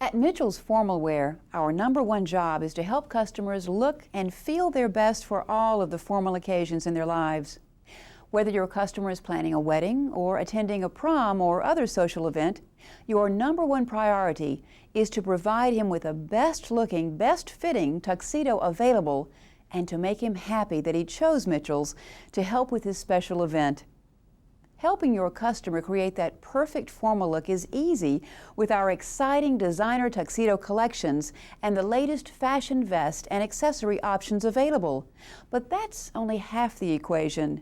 At Mitchell's Formal Wear, our #1 job is to help customers look and feel their best for all of the formal occasions in their lives. Whether your customer is planning a wedding or attending a prom or other social event, your #1 priority is to provide him with the best-looking, best-fitting tuxedo available and to make him happy that he chose Mitchell's to help with his special event. Helping your customer create that perfect formal look is easy with our exciting designer tuxedo collections and the latest fashion vest and accessory options available. But that's only half the equation.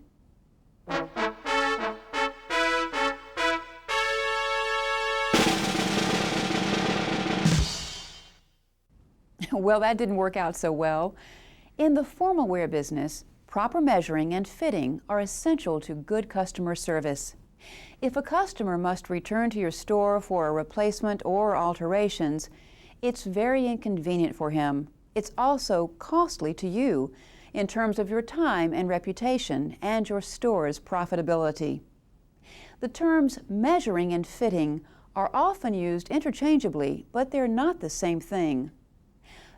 Well, that didn't work out so well. In the formal wear business, proper measuring and fitting are essential to good customer service. If a customer must return to your store for a replacement or alterations, it's very inconvenient for him. It's also costly to you in terms of your time and reputation and your store's profitability. The terms measuring and fitting are often used interchangeably, but they're not the same thing.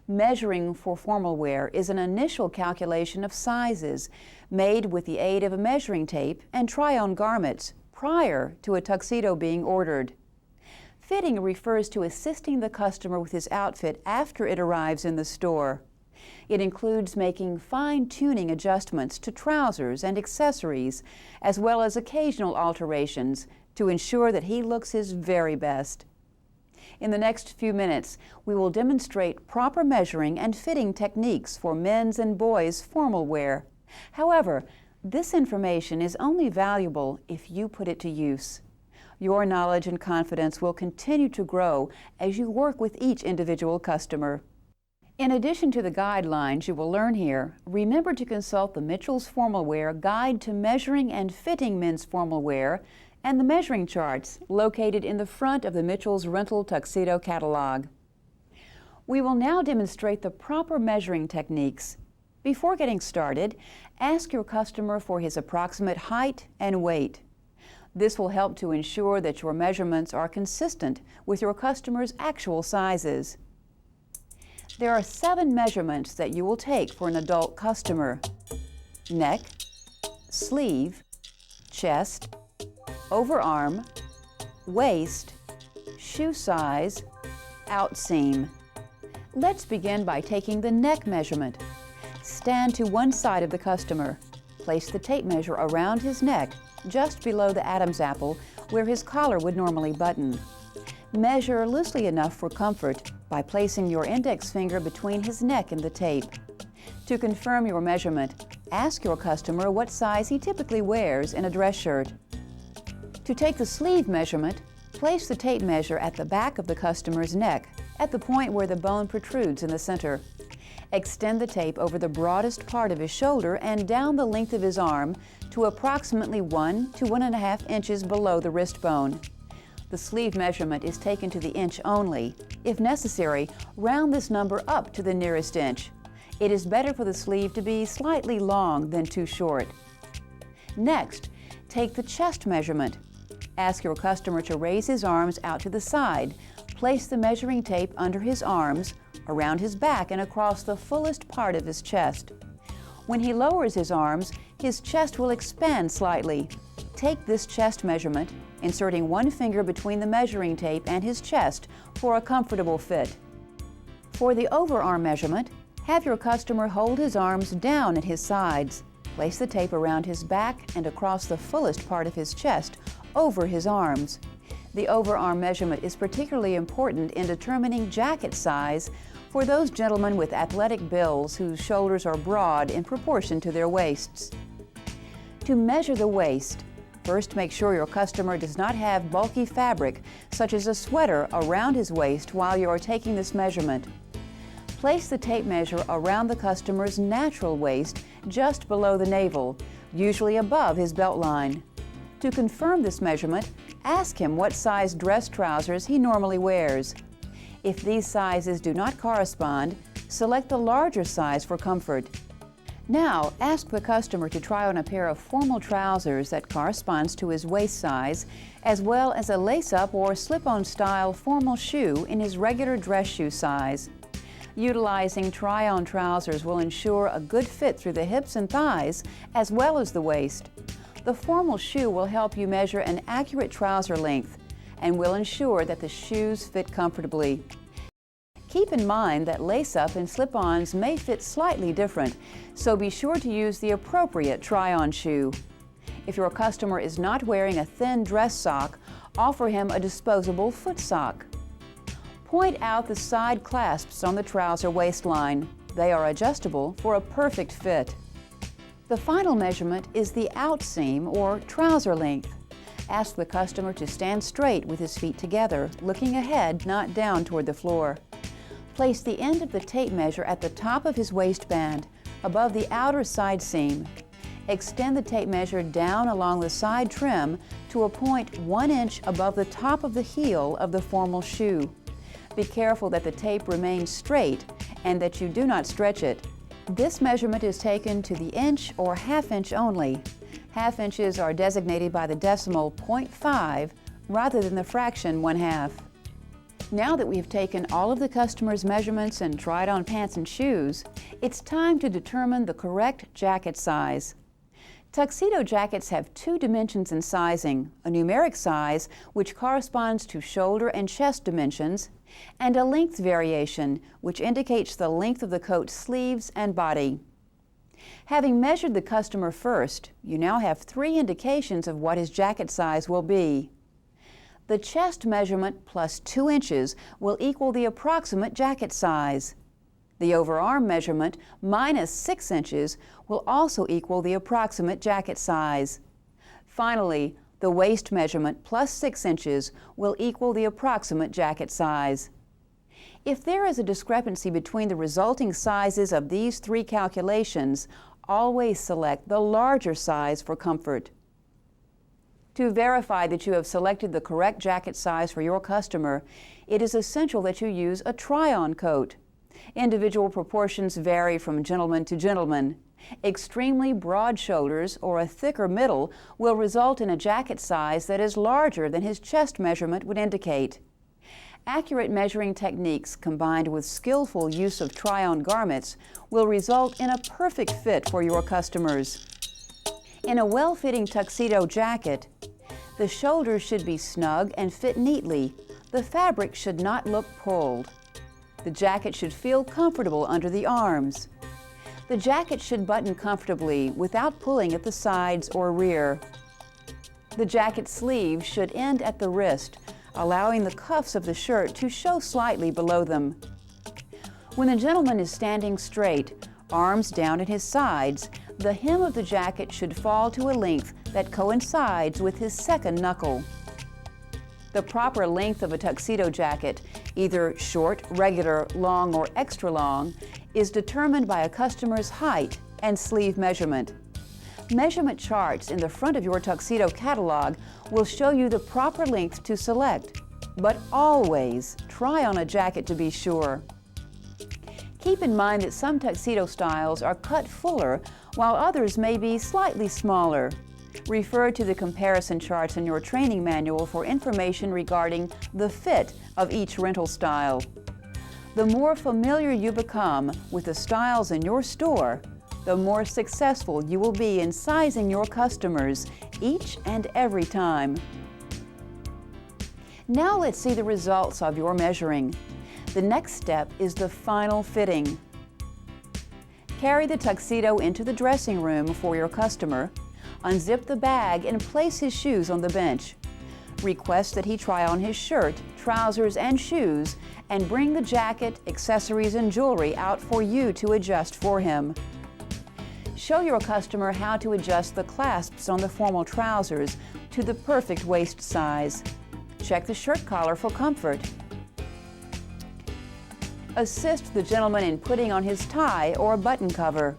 Measuring for formal wear is an initial calculation of sizes made with the aid of a measuring tape and try-on garments prior to a tuxedo being ordered. Fitting refers to assisting the customer with his outfit after it arrives in the store. It includes making fine-tuning adjustments to trousers and accessories, as well as occasional alterations to ensure that he looks his very best. In the next few minutes, we will demonstrate proper measuring and fitting techniques for men's and boys' formal wear. However, this information is only valuable if you put it to use. Your knowledge and confidence will continue to grow as you work with each individual customer. In addition to the guidelines you will learn here, remember to consult the Mitchell's Formal Wear Guide to Measuring and Fitting Men's Formal Wear and the measuring charts located in the front of the Mitchell's Rental Tuxedo catalog. We will now demonstrate the proper measuring techniques. Before getting started, ask your customer for his approximate height and weight. This will help to ensure that your measurements are consistent with your customer's actual sizes. There are 7 measurements that you will take for an adult customer: neck, sleeve, chest, overarm, waist, shoe size, outseam. Let's begin by taking the neck measurement. Stand to one side of the customer. Place the tape measure around his neck, just below the Adam's apple, where his collar would normally button. Measure loosely enough for comfort by placing your index finger between his neck and the tape. To confirm your measurement, ask your customer what size he typically wears in a dress shirt. To take the sleeve measurement, place the tape measure at the back of the customer's neck, at the point where the bone protrudes in the center. Extend the tape over the broadest part of his shoulder and down the length of his arm to approximately 1 to 1.5 inches below the wrist bone. The sleeve measurement is taken to the inch only. If necessary, round this number up to the nearest inch. It is better for the sleeve to be slightly long than too short. Next, take the chest measurement. Ask your customer to raise his arms out to the side. Place the measuring tape under his arms, around his back, and across the fullest part of his chest. When he lowers his arms, his chest will expand slightly. Take this chest measurement, inserting one finger between the measuring tape and his chest for a comfortable fit. For the overarm measurement, have your customer hold his arms down at his sides. Place the tape around his back and across the fullest part of his chest, over his arms. The overarm measurement is particularly important in determining jacket size for those gentlemen with athletic builds whose shoulders are broad in proportion to their waists. To measure the waist, first make sure your customer does not have bulky fabric, such as a sweater, around his waist while you are taking this measurement. Place the tape measure around the customer's natural waist, just below the navel, usually above his belt line. To confirm this measurement, ask him what size dress trousers he normally wears. If these sizes do not correspond, select the larger size for comfort. Now, ask the customer to try on a pair of formal trousers that corresponds to his waist size, as well as a lace-up or slip-on style formal shoe in his regular dress shoe size. Utilizing try-on trousers will ensure a good fit through the hips and thighs, as well as the waist. The formal shoe will help you measure an accurate trouser length and will ensure that the shoes fit comfortably. Keep in mind that lace-up and slip-ons may fit slightly different, so be sure to use the appropriate try-on shoe. If your customer is not wearing a thin dress sock, offer him a disposable foot sock. Point out the side clasps on the trouser waistline. They are adjustable for a perfect fit. The final measurement is the outseam or trouser length. Ask the customer to stand straight with his feet together, looking ahead, not down toward the floor. Place the end of the tape measure at the top of his waistband, above the outer side seam. Extend the tape measure down along the side trim to a point 1 inch above the top of the heel of the formal shoe. Be careful that the tape remains straight and that you do not stretch it. This measurement is taken to the inch or half inch only. Half inches are designated by the decimal 0.5 rather than the fraction 1/2. Now that we have taken all of the customer's measurements and tried on pants and shoes, it's time to determine the correct jacket size. Tuxedo jackets have 2 dimensions in sizing, a numeric size, which corresponds to shoulder and chest dimensions, and a length variation, which indicates the length of the coat's sleeves and body. Having measured the customer first, you now have 3 indications of what his jacket size will be. The chest measurement plus 2 inches will equal the approximate jacket size. The overarm measurement minus 6 inches will also equal the approximate jacket size. Finally, the waist measurement plus 6 inches will equal the approximate jacket size. If there is a discrepancy between the resulting sizes of these 3 calculations, always select the larger size for comfort. To verify that you have selected the correct jacket size for your customer, it is essential that you use a try-on coat. Individual proportions vary from gentleman to gentleman. Extremely broad shoulders or a thicker middle will result in a jacket size that is larger than his chest measurement would indicate. Accurate measuring techniques combined with skillful use of try-on garments will result in a perfect fit for your customers. In a well-fitting tuxedo jacket, the shoulders should be snug and fit neatly. The fabric should not look pulled. The jacket should feel comfortable under the arms. The jacket should button comfortably without pulling at the sides or rear. The jacket sleeves should end at the wrist, allowing the cuffs of the shirt to show slightly below them. When the gentleman is standing straight, arms down at his sides, the hem of the jacket should fall to a length that coincides with his second knuckle. The proper length of a tuxedo jacket, either short, regular, long, or extra long, is determined by a customer's height and sleeve measurement. Measurement charts in the front of your tuxedo catalog will show you the proper length to select, but always try on a jacket to be sure. Keep in mind that some tuxedo styles are cut fuller while others may be slightly smaller. Refer to the comparison charts in your training manual for information regarding the fit of each rental style. The more familiar you become with the styles in your store, the more successful you will be in sizing your customers each and every time. Now let's see the results of your measuring. The next step is the final fitting. Carry the tuxedo into the dressing room for your customer. Unzip the bag and place his shoes on the bench. Request that he try on his shirt, trousers, and shoes, and bring the jacket, accessories, and jewelry out for you to adjust for him. Show your customer how to adjust the clasps on the formal trousers to the perfect waist size. Check the shirt collar for comfort. Assist the gentleman in putting on his tie or button cover.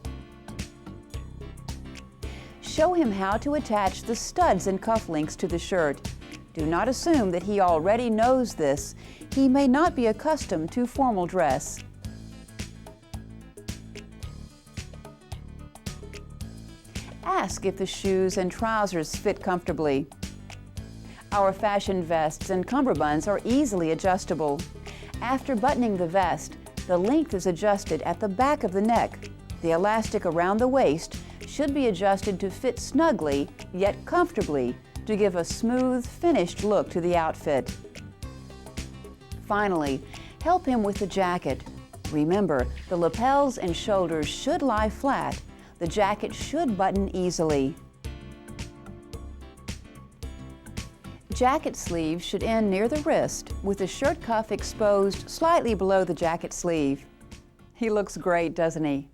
Show him how to attach the studs and cufflinks to the shirt. Do not assume that he already knows this. He may not be accustomed to formal dress. ask if the shoes and trousers fit comfortably. Our fashion vests and cummerbunds are easily adjustable. After buttoning the vest, the length is adjusted at the back of the neck. The elastic around the waist should be adjusted to fit snugly, yet comfortably, to give a smooth, finished look to the outfit. Finally, help him with the jacket. Remember, the lapels and shoulders should lie flat. The jacket should button easily. Jacket sleeves should end near the wrist, with the shirt cuff exposed slightly below the jacket sleeve. He looks great, doesn't he?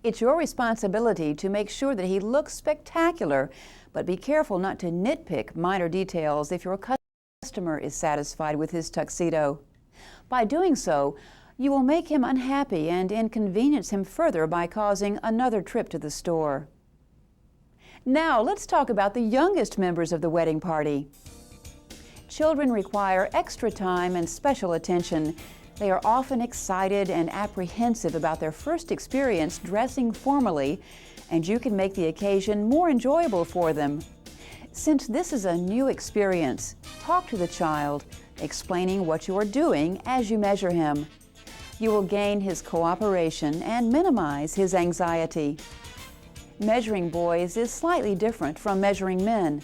It's your responsibility to make sure that he looks spectacular, but be careful not to nitpick minor details if your customer is satisfied with his tuxedo. By doing so, you will make him unhappy and inconvenience him further by causing another trip to the store. Now, let's talk about the youngest members of the wedding party. Children require extra time and special attention. They are often excited and apprehensive about their first experience dressing formally, and you can make the occasion more enjoyable for them. Since this is a new experience, talk to the child, explaining what you are doing as you measure him. You will gain his cooperation and minimize his anxiety. Measuring boys is slightly different from measuring men.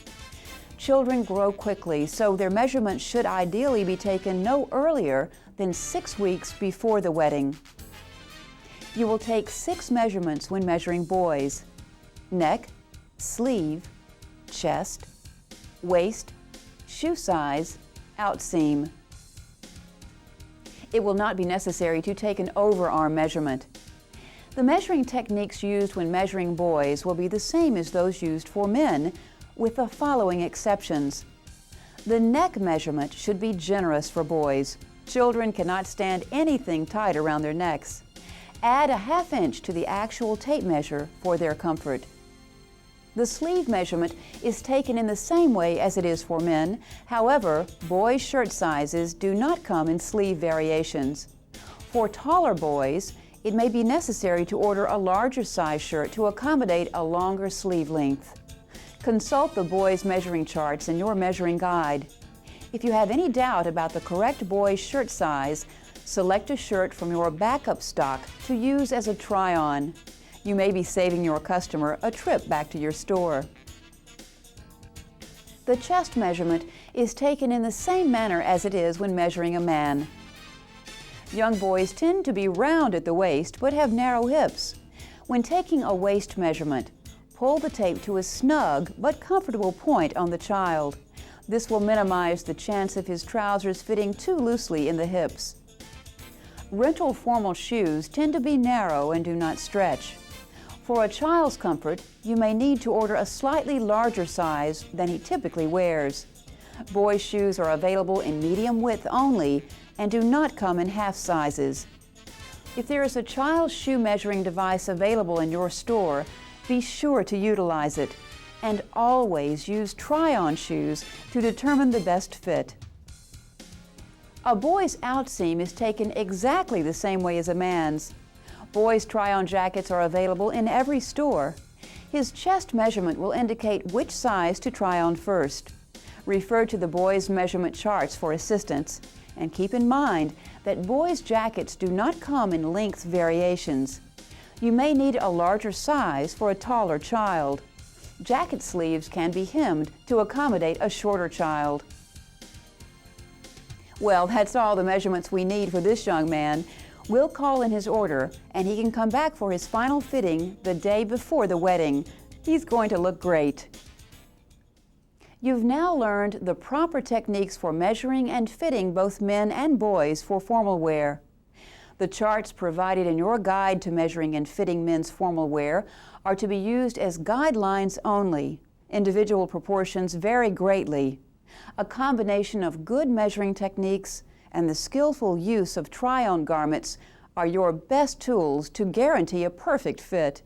Children grow quickly, so their measurements should ideally be taken no earlier than 6 weeks before the wedding. You will take 6 measurements when measuring boys: neck, sleeve, chest, waist, shoe size, outseam. It will not be necessary to take an overarm measurement. The measuring techniques used when measuring boys will be the same as those used for men, with the following exceptions. The neck measurement should be generous for boys. Children cannot stand anything tight around their necks. Add a ½ inch to the actual tape measure for their comfort. The sleeve measurement is taken in the same way as it is for men. However, boys' shirt sizes do not come in sleeve variations. For taller boys, it may be necessary to order a larger size shirt to accommodate a longer sleeve length. Consult the boys' measuring charts in your measuring guide. If you have any doubt about the correct boy's shirt size, select a shirt from your backup stock to use as a try-on. You may be saving your customer a trip back to your store. The chest measurement is taken in the same manner as it is when measuring a man. Young boys tend to be round at the waist but have narrow hips. When taking a waist measurement, pull the tape to a snug but comfortable point on the child. This will minimize the chance of his trousers fitting too loosely in the hips. Rental formal shoes tend to be narrow and do not stretch. For a child's comfort, you may need to order a slightly larger size than he typically wears. Boys' shoes are available in medium width only and do not come in half sizes. If there is a child's shoe measuring device available in your store, be sure to utilize it, and always use try-on shoes to determine the best fit. A boy's outseam is taken exactly the same way as a man's. Boys' try-on jackets are available in every store. His chest measurement will indicate which size to try on first. Refer to the boys' measurement charts for assistance, and keep in mind that boys' jackets do not come in length variations. You may need a larger size for a taller child. Jacket sleeves can be hemmed to accommodate a shorter child. Well, that's all the measurements we need for this young man. We'll call in his order, and he can come back for his final fitting the day before the wedding. He's going to look great. You've now learned the proper techniques for measuring and fitting both men and boys for formal wear. The charts provided in your guide to measuring and fitting men's formal wear are to be used as guidelines only. Individual proportions vary greatly. A combination of good measuring techniques and the skillful use of try-on garments are your best tools to guarantee a perfect fit.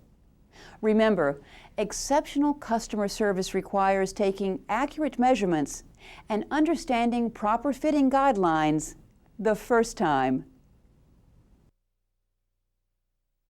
Remember, exceptional customer service requires taking accurate measurements and understanding proper fitting guidelines the first time.